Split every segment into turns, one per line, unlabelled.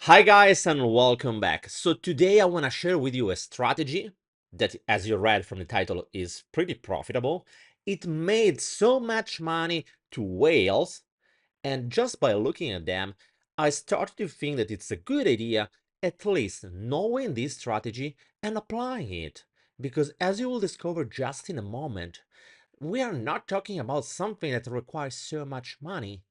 Hi guys and welcome back. So today I want to share with you a strategy that, as you read from the title, is pretty profitable. It made so much money to whales, and just by looking at them, I started to think that it's a good idea at least knowing this strategy and applying it. Because as you will discover just in a moment, we are not talking about something that requires so much money.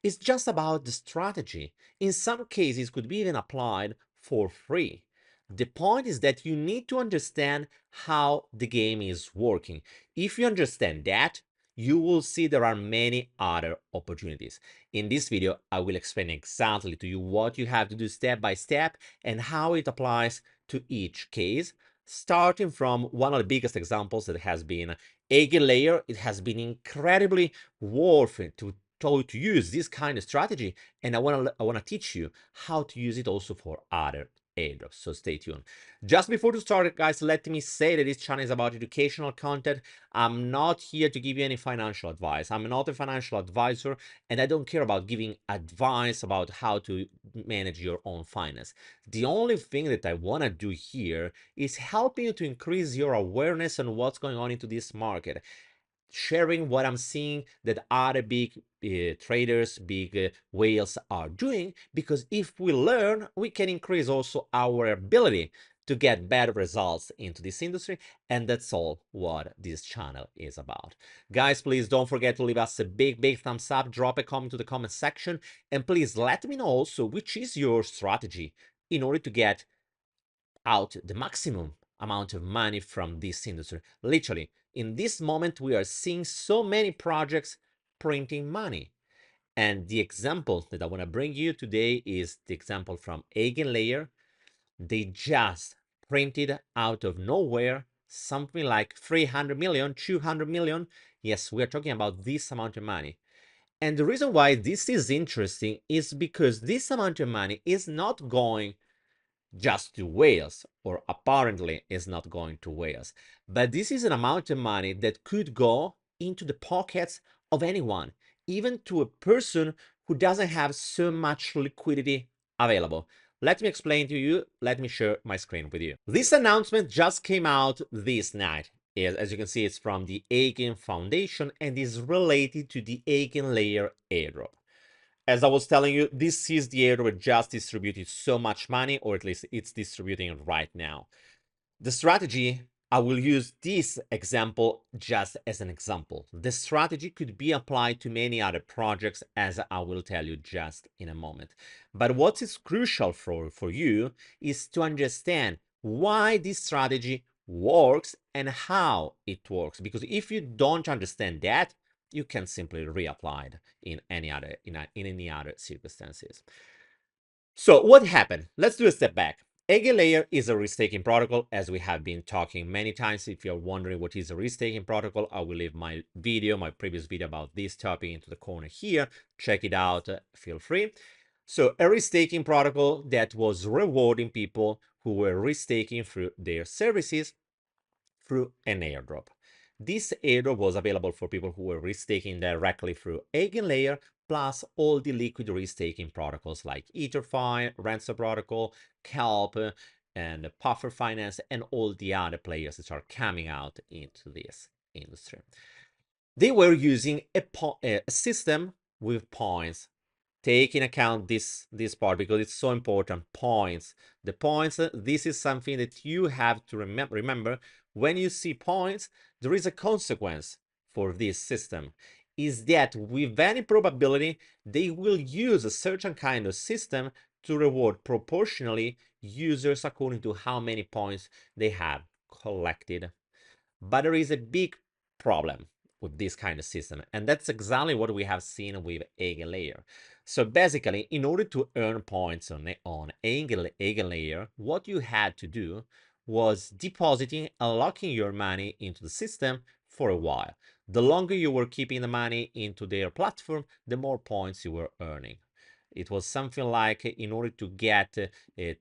It's just about the strategy. In some cases, could be even applied for free. The point is that you need to understand how the game is working. If you understand that, you will see there are many other opportunities. In this video, I will explain exactly to you what you have to do step by step and how it applies to each case, starting from one of the biggest examples that has been Eigenlayer. It has been incredibly worth it to use this kind of strategy, and I want to teach you how to use it also for other airdrops. So stay tuned. Just before to start, guys, let me say that this channel is about educational content. I'm not here to give you any financial advice. I'm not a financial advisor, and I don't care about giving advice about how to manage your own finance. The only thing that I want to do here is helping you to increase your awareness on what's going on into this market, sharing what I'm seeing that other big traders, big whales are doing, because if we learn, we can increase also our ability to get better results into this industry, and that's all what this channel is about. Guys, please don't forget to leave us a big thumbs up, drop a comment to the comment section, and please let me know also which is your strategy in order to get out the maximum amount of money from this industry. Literally, in this moment, we are seeing so many projects printing money. And the example that I want to bring you today is the example from Eigenlayer. They just printed out of nowhere something like 300 million, 200 million. Yes, we are talking about this amount of money. And the reason why this is interesting is because this amount of money is not going just to whales, or apparently is not going to whales. But this is an amount of money that could go into the pockets of anyone, even to a person who doesn't have so much liquidity available. Let me explain to you. Let me share my screen with you. This announcement just came out this night. As you can see, it's from the Eigen Foundation and is related to the Eigenlayer airdrop. As I was telling you, this is the airdrop that just distributed so much money, or at least it's distributing right now. The strategy, I will use this example just as an example. The strategy could be applied to many other projects, as I will tell you just in a moment. But what is crucial for you is to understand why this strategy works and how it works. Because if you don't understand that, you can simply reapply it in any other circumstances. So what happened? Let's do a step back. Eigenlayer is a restaking protocol, as we have been talking many times. If you're wondering what is a restaking protocol, I will leave my previous video about this topic into the corner here. Check it out, feel free. So a restaking protocol that was rewarding people who were restaking through their services through an airdrop. This airdrop was available for people who were restaking directly through Eigenlayer, plus all the liquid restaking protocols like EtherFi, Ransom Protocol, Kelp, and Puffer Finance, and all the other players that are coming out into this industry. They were using a system with points. Take in account this part because it's so important. Points. The points, this is something that you have to remember. When you see points, there is a consequence for this system. Is that with any probability, they will use a certain kind of system to reward proportionally users according to how many points they have collected. But there is a big problem with this kind of system, and that's exactly what we have seen with Eigenlayer. So basically, in order to earn points on Eigenlayer, what you had to do was depositing and locking your money into the system for a while. The longer you were keeping the money into their platform, the more points you were earning. It was something like, in order to get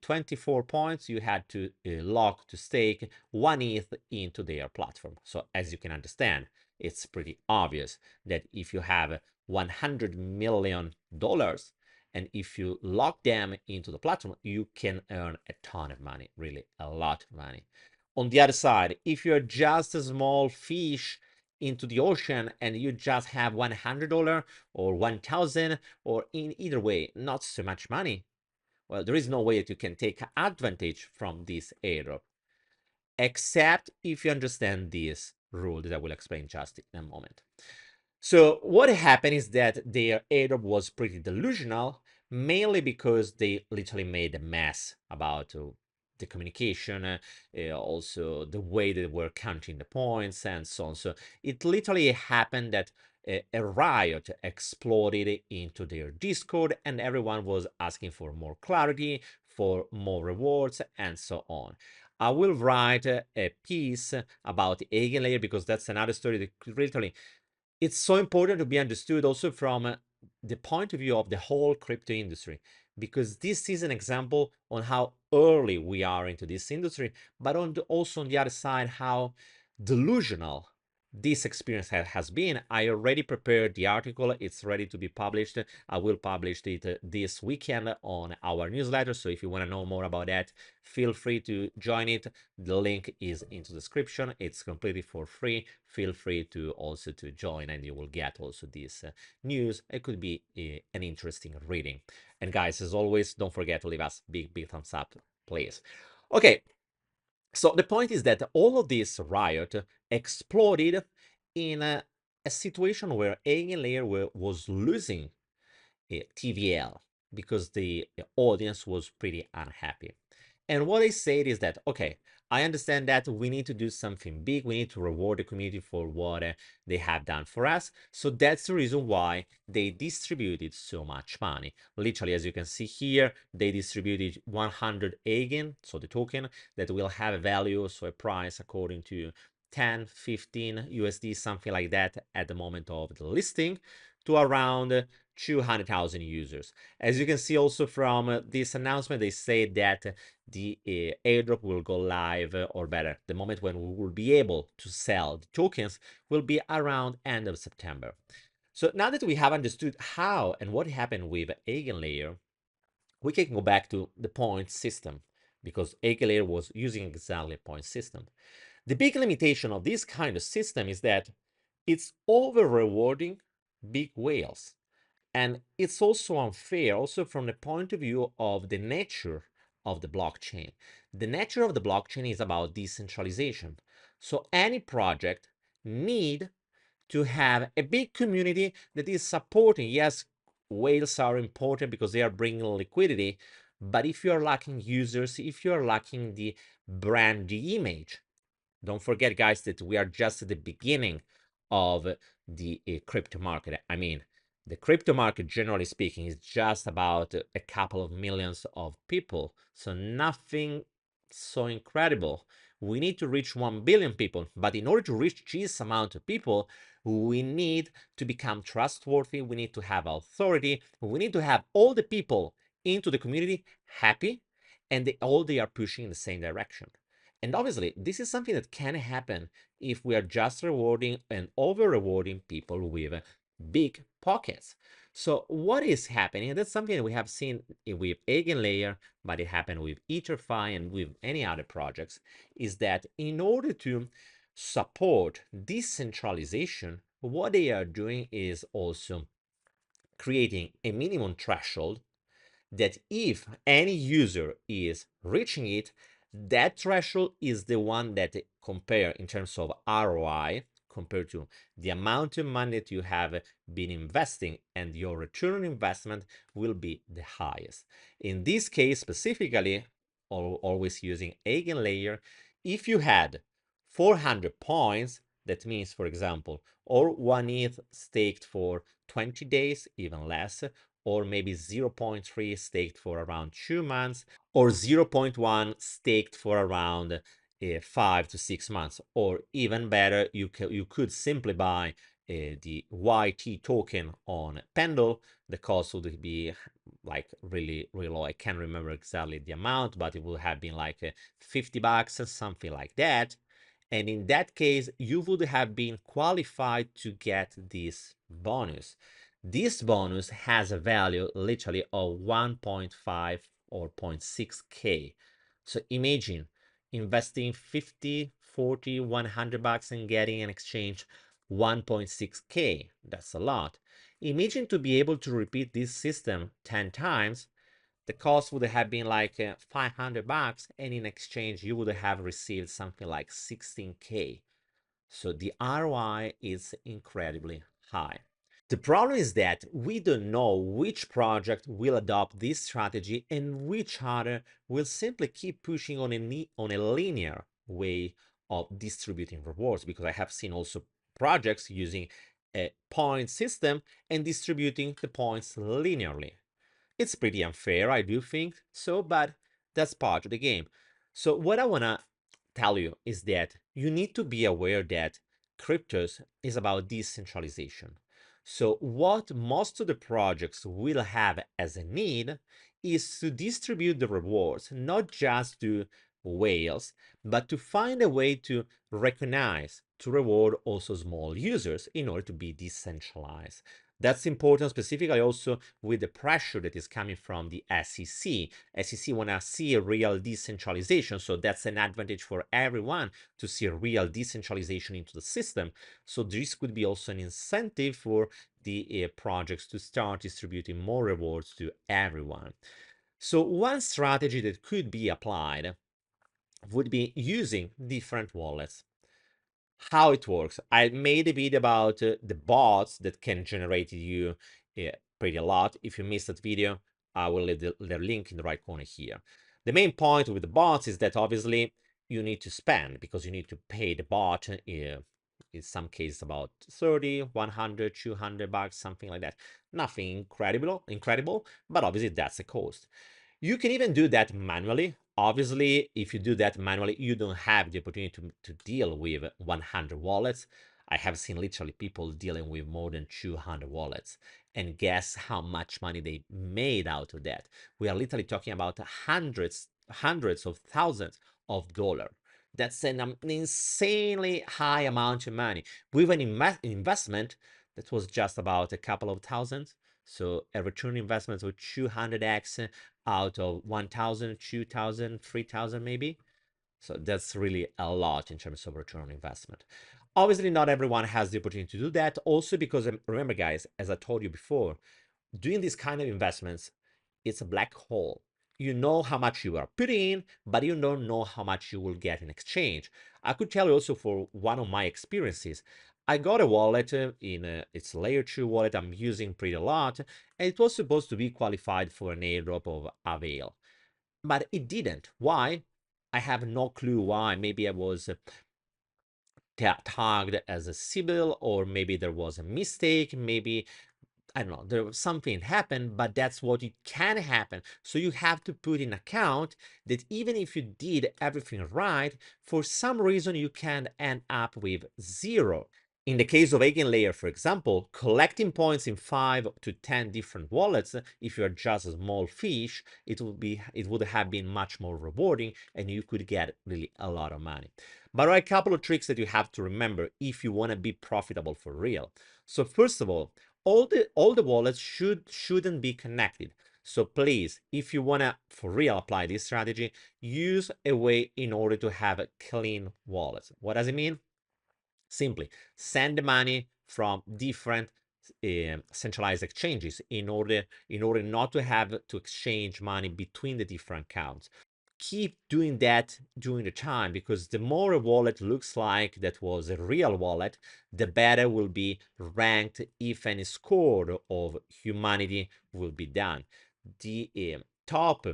24 points, you had to lock, to stake 1 ETH into their platform. So as you can understand, it's pretty obvious that if you have $100 million And if you lock them into the platform, you can earn a ton of money, really a lot of money. On the other side, if you're just a small fish into the ocean and you just have $100 or 1,000, or in either way, not so much money, well, there is no way that you can take advantage from this airdrop, except if you understand this rule that I will explain just in a moment. So what happened is that their airdrop was pretty delusional, mainly because they literally made a mess about the communication, also the way they were counting the points and so on. So it literally happened that a riot exploded into their Discord, and everyone was asking for more clarity, for more rewards, and so on. I will write a piece about Eigenlayer because that's another story that literally it's so important to be understood also from the point of view of the whole crypto industry, because this is an example on how early we are into this industry, but also on the other side, how delusional this experience has been. I already prepared the article. It's ready to be published. I will publish it this weekend on our newsletter. So if you want to know more about that, feel free to join it. The link is in the description. It's completely for free. Feel free to also to join, and you will get also this news. It could be an interesting reading. And guys, as always, don't forget to leave us big thumbs up, please. Okay, so the point is that all of this riot exploded in a situation where Eigenlayer was losing TVL because the audience was pretty unhappy. And what they said is that, okay, I understand that we need to do something big. We need to reward the community for what they have done for us. So that's the reason why they distributed so much money. Literally, as you can see here, they distributed 100 Eigen, so the token that will have a value, so a price according to 10, 15 USD, something like that at the moment of the listing, to around 200,000 users. As you can see also from this announcement, they say that the airdrop will go live, or better, the moment when we will be able to sell the tokens will be around end of September. So now that we have understood how and what happened with Eigenlayer, we can go back to the point system, because Eigenlayer was using exactly a point system. The big limitation of this kind of system is that it's over rewarding big whales. And it's also unfair, also from the point of view of the nature of the blockchain. The nature of the blockchain is about decentralization. So any project need to have a big community that is supporting. Yes, whales are important because they are bringing liquidity, but if you're lacking users, if you're lacking the brand, the image, don't forget, guys, that we are just at the beginning of the crypto market. I mean, the crypto market, generally speaking, is just about a couple of millions of people. So nothing so incredible. We need to reach 1 billion people. But in order to reach this amount of people, we need to become trustworthy. We need to have authority. We need to have all the people into the community happy, and all they are pushing in the same direction. And obviously, this is something that can happen if we are just rewarding and over rewarding people with big pockets. So what is happening, and that's something that we have seen with Eigenlayer, but it happened with EtherFi and with any other projects, is that in order to support decentralization, what they are doing is also creating a minimum threshold that if any user is reaching it, that threshold is the one that compare in terms of ROI compared to the amount of money that you have been investing, and your return on investment will be the highest. In this case specifically, always using Eigenlayer, if you had 400 points, that means, for example, or 1 ETH staked for 20 days, even less, or maybe 0.3 staked for around 2 months, or 0.1 staked for around 5 to 6 months, or even better, you could simply buy the YT token on Pendle. The cost would be like really low. I can't remember exactly the amount, but it would have been like $50 or something like that. And in that case, you would have been qualified to get this bonus. This bonus has a value literally of 1.5 or 0.6k. So imagine investing 50, 40, 100 bucks and getting in exchange 1.6k. That's a lot. Imagine to be able to repeat this system 10 times. The cost would have been like 500 bucks, and in exchange you would have received something like 16k. So the ROI is incredibly high. The problem is that we don't know which project will adopt this strategy and which other will simply keep pushing on a linear way of distributing rewards, because I have seen also projects using a point system and distributing the points linearly. It's pretty unfair, I do think so, but that's part of the game. So what I want to tell you is that you need to be aware that cryptos is about decentralization. So what most of the projects will have as a need is to distribute the rewards, not just to whales, but to find a way to recognize, to reward also small users in order to be decentralized. That's important specifically also with the pressure that is coming from the SEC. SEC want to see a real decentralization, so that's an advantage for everyone to see a real decentralization into the system. So this could be also an incentive for the projects to start distributing more rewards to everyone. So one strategy that could be applied would be using different wallets. How it works. I made a video about the bots that can generate you pretty a lot. If you missed that video, I will leave the link in the right corner here. The main point with the bots is that obviously you need to spend, because you need to pay the bot in some cases about 30, 100, 200 bucks, something like that. Nothing incredible, but obviously that's a cost. You can even do that manually. Obviously, if you do that manually, you don't have the opportunity to deal with 100 wallets. I have seen literally people dealing with more than 200 wallets. And guess how much money they made out of that? We are literally talking about hundreds of thousands of dollars. That's an insanely high amount of money. With an investment that was just about a couple of thousands. So a return investment of 200x out of 1,000, 2,000, 3,000 maybe. So that's really a lot in terms of return on investment. Obviously, not everyone has the opportunity to do that. Also because, remember guys, as I told you before, doing these kind of investments, it's a black hole. You know how much you are putting in, but you don't know how much you will get in exchange. I could tell you also for one of my experiences. I got a wallet it's a layer 2 wallet I'm using pretty a lot, and it was supposed to be qualified for an airdrop of Avail, but it didn't. Why? I have no clue why. Maybe I was tagged as a Sibyl, or maybe there was a mistake. Maybe I don't know, there was something happened, but that's what it can happen. So you have to put in account that even if you did everything right, for some reason you can end up with zero. In the case of Eigenlayer, for example, collecting points in 5 to 10 different wallets, if you're just a small fish, it would have been much more rewarding, and you could get really a lot of money. But there are a couple of tricks that you have to remember if you want to be profitable for real. So first of all the wallets shouldn't be connected. So please, if you want to for real apply this strategy, use a way in order to have a clean wallets. What does it mean? Simply send the money from different centralized exchanges in order not to have to exchange money between the different accounts. Keep doing that during the time, because the more a wallet looks like that was a real wallet, the better will be ranked if any score of humanity will be done. The top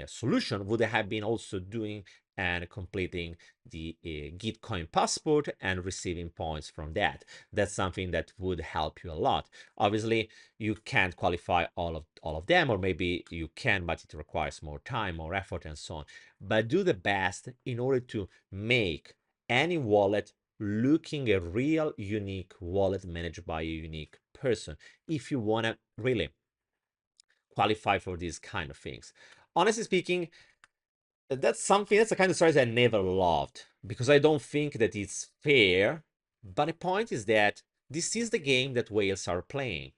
solution would have been also doing and completing the Gitcoin passport and receiving points from that. That's something that would help you a lot. Obviously, you can't qualify all of them, or maybe you can, but it requires more time, more effort, and so on. But do the best in order to make any wallet looking a real unique wallet managed by a unique person, if you want to really qualify for these kind of things. Honestly speaking, that's a kind of strategy I never loved, because I don't think that it's fair. But the point is that this is the game that whales are playing.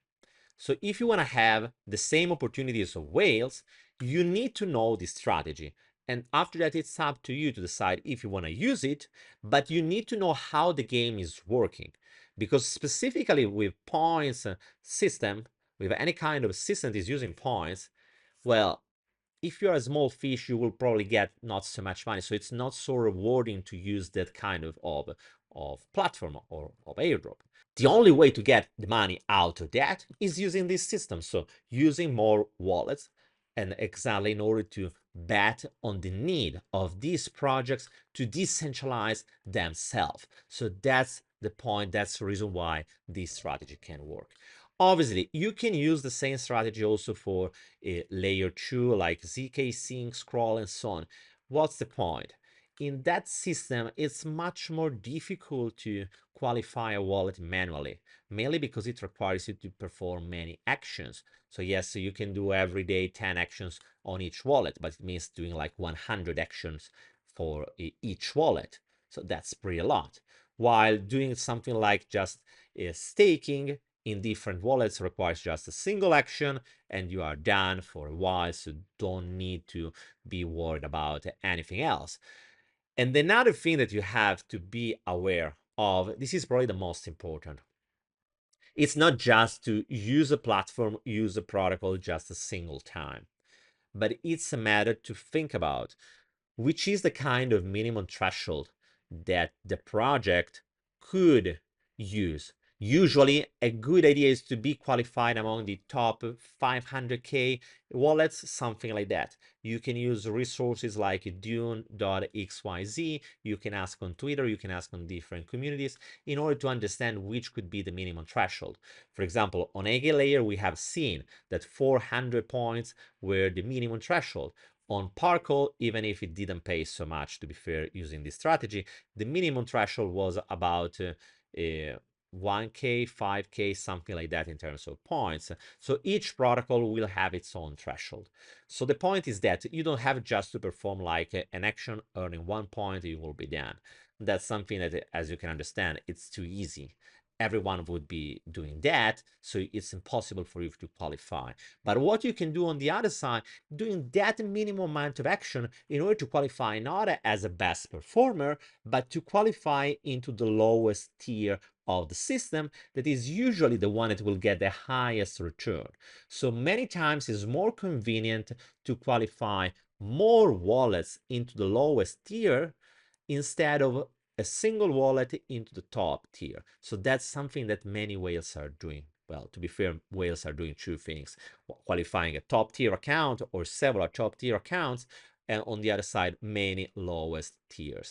So if you want to have the same opportunities of whales, you need to know this strategy. And after that, it's up to you to decide if you want to use it, but you need to know how the game is working. Because specifically with points system, with any kind of system that is using points, well, if you're a small fish, you will probably get not so much money. So it's not so rewarding to use that kind of platform or of airdrop. The only way to get the money out of that is using this system. So using more wallets, and exactly in order to bet on the need of these projects to decentralize themselves. So that's the point. That's the reason why this strategy can work. Obviously, you can use the same strategy also for layer 2, like ZK Sync, Scroll, and so on. What's the point? In that system, it's much more difficult to qualify a wallet manually, mainly because it requires you to perform many actions. So yes, so you can do every day 10 actions on each wallet, but it means doing like 100 actions for each wallet. So that's pretty a lot. While doing something like just staking in different wallets requires just a single action and you are done for a while, so don't need to be worried about anything else. And another thing that you have to be aware of, this is probably the most important. It's not just to use a platform, use a protocol just a single time, but it's a matter to think about which is the kind of minimum threshold that the project could use. Usually, a good idea is to be qualified among the top 500K wallets, something like that. You can use resources like dune.xyz. You can ask on Twitter, you can ask on different communities in order to understand which could be the minimum threshold. For example, on Ege layer, we have seen that 400 points were the minimum threshold. On Parkle, even if it didn't pay so much, to be fair, using this strategy, the minimum threshold was about 1K, 5K, something like that in terms of points. So each protocol will have its own threshold. So the point is that you don't have just to perform like an action, earning 1 point, you will be done. That's something that, as you can understand, it's too easy. Everyone would be doing that, so it's impossible for you to qualify. But what you can do on the other side, doing that minimum amount of action in order to qualify not as a best performer, but to qualify into the lowest tier of the system, that is usually the one that will get the highest return. So many times it's more convenient to qualify more wallets into the lowest tier instead of a single wallet into the top tier. So that's something that many whales are doing. Well, to be fair, whales are doing two things: qualifying a top tier account or several top tier accounts, and on the other side, many lowest tier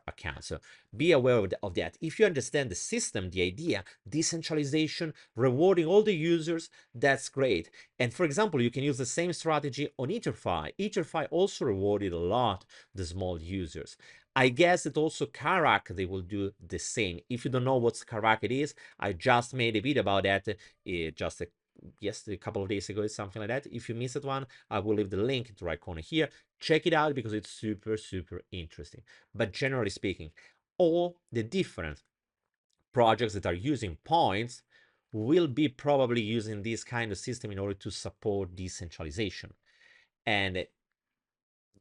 accounts. So be aware of that. If you understand the system, the idea, decentralization, rewarding all the users, that's great. And for example, you can use the same strategy on EtherFi. EtherFi also rewarded a lot the small users. I guess that also Karak, they will do the same. If you don't know what Karak it is, I just made a video about that just a couple of days ago, something like that. If you missed one, I will leave the link in the right corner here. Check it out because it's super, super interesting. But generally speaking, all the different projects that are using points will be probably using this kind of system in order to support decentralization. And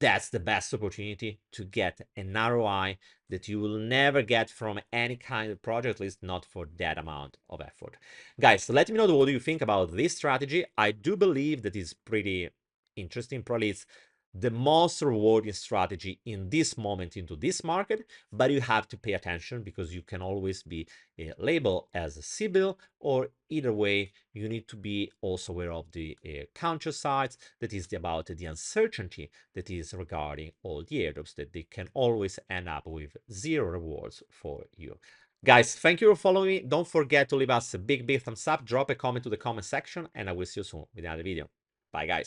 that's the best opportunity to get an ROI that you will never get from any kind of project, at least not for that amount of effort. Guys, let me know what do you think about this strategy. I do believe that it's pretty interesting. Probably it's the most rewarding strategy in this moment into this market, but you have to pay attention because you can always be labeled as a Sibyl, or either way, you need to be also aware of the counter sides, that is about the uncertainty that is regarding all the airdrops, that they can always end up with zero rewards for you. Guys, thank you for following me. Don't forget to leave us a big thumbs up, drop a comment to the comment section, and I will see you soon with another video. Bye, guys.